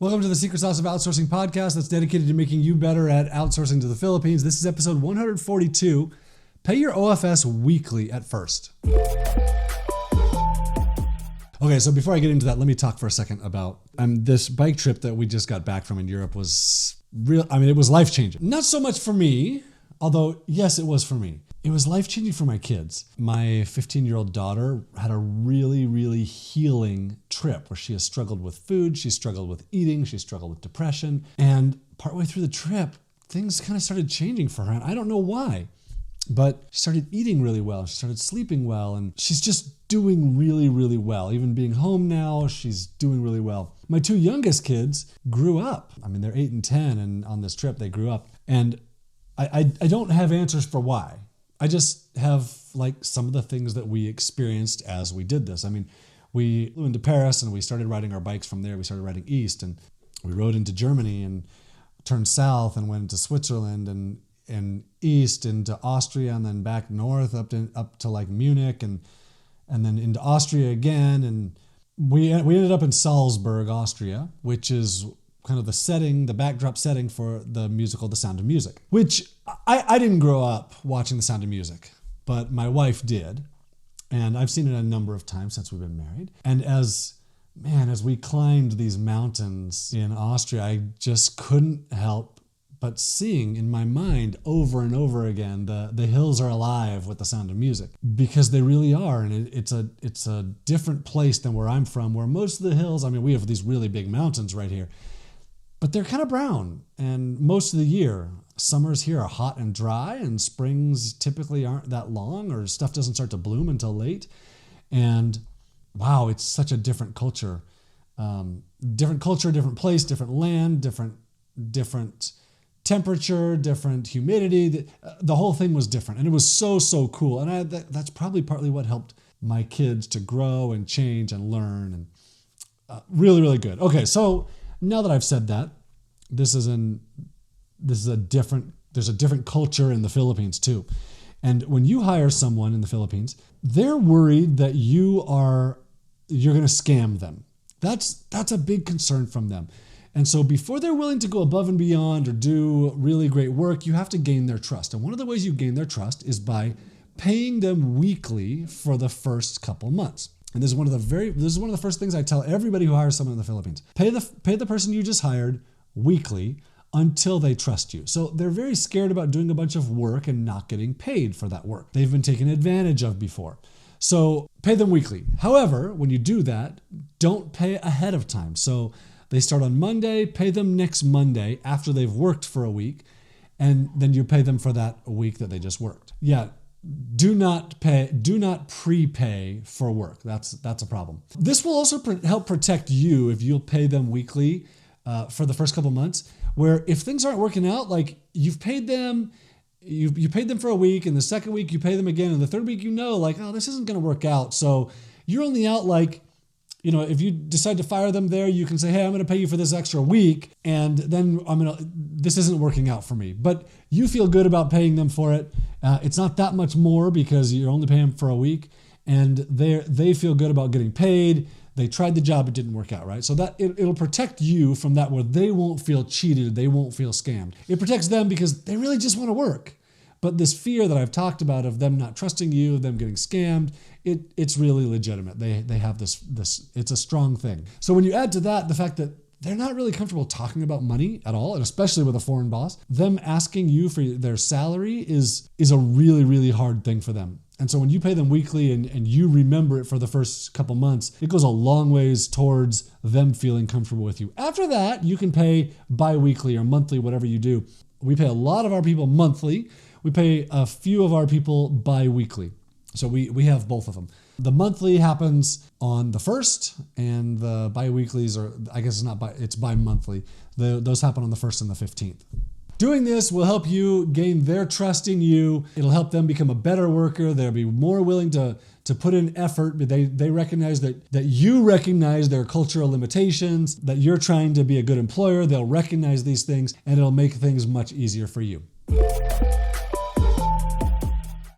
Welcome to the Secret Sauce of Outsourcing podcast that's dedicated to making you better at outsourcing to the Philippines. This is episode 142. Pay your OFS weekly at first. Okay, so before I get into that, let me talk for a second about this bike trip that we just got back from in Europe was real. It was life-changing. Not so much for me, although yes, it was for me. It was life-changing for my kids. My 15-year-old daughter had a really, really healing trip where she has struggled with food, she struggled with eating, she struggled with depression. And partway through the trip, things kind of started changing for her. And I don't know why, but she started eating really well. She started sleeping well, and she's just doing really, really well. Even being home now, she's doing really well. My two youngest kids grew up. They're 8 and 10, and on this trip, they grew up. And I don't have answers for why. I just have some of the things that we experienced as we did this. We flew into Paris and we started riding our bikes from there. We started riding east and we rode into Germany and turned south and went into Switzerland and east into Austria and then back north up to Munich and then into Austria again. And we ended up in Salzburg, Austria, which is kind of the backdrop setting for the musical The Sound of Music, which I didn't grow up watching The Sound of Music, but my wife did. And I've seen it a number of times since we've been married. And as we climbed these mountains in Austria, I just couldn't help but seeing in my mind over and over again, the hills are alive with the sound of music, because they really are. And it's a different place than where I'm from, where most of the hills, we have these really big mountains right here, but they're kind of brown. And most of the year, summers here are hot and dry, and springs typically aren't that long, or stuff doesn't start to bloom until late. And wow, it's such a different culture. Different place, different land, different temperature, different humidity. The whole thing was different, and it was so cool. And that's probably partly what helped my kids to grow and change and learn. And really, really good. Okay, so now that I've said that, there's a different culture in the Philippines too. And when you hire someone in the Philippines, they're worried that you're going to scam them. That's a big concern from them. And so before they're willing to go above and beyond or do really great work, you have to gain their trust. And one of the ways you gain their trust is by paying them weekly for the first couple months. And this is one of the first things I tell everybody who hires someone in the Philippines. Pay the person you just hired weekly until they trust you. So they're very scared about doing a bunch of work and not getting paid for that work. They've been taken advantage of before. So pay them weekly. However, when you do that, don't pay ahead of time. So they start on Monday, pay them next Monday after they've worked for a week, and then you pay them for that week that they just worked. Yeah. Do not prepay for work. That's a problem. This will also help protect you if you'll pay them weekly for the first couple months, where if things aren't working out, you've paid them, you paid them for a week, and the second week you pay them again, and the third week this isn't going to work out. So you're only out if you decide to fire them there, you can say, hey, I'm going to pay you for this extra week, and then this isn't working out for me. But you feel good about paying them for it. It's not that much more because you're only paying them for a week, and they feel good about getting paid. They tried the job, it didn't work out, right? So that it'll protect you from that, where they won't feel cheated, they won't feel scammed. It protects them because they really just want to work. But this fear that I've talked about of them not trusting you, them getting scammed, it's really legitimate. They have this, it's a strong thing. So when you add to that the fact that they're not really comfortable talking about money at all, and especially with a foreign boss, them asking you for their salary is a really, really hard thing for them. And so when you pay them weekly and you remember it for the first couple months, it goes a long ways towards them feeling comfortable with you. After that, you can pay bi-weekly or monthly, whatever you do. We pay a lot of our people monthly. We pay a few of our people bi-weekly. So we have both of them. The monthly happens on the 1st, and the bi-weeklies it's bi-monthly. Those happen on the 1st and the 15th. Doing this will help you gain their trust in you. It'll help them become a better worker. They'll be more willing to put in effort. They recognize that you recognize their cultural limitations, that you're trying to be a good employer. They'll recognize these things, and it'll make things much easier for you.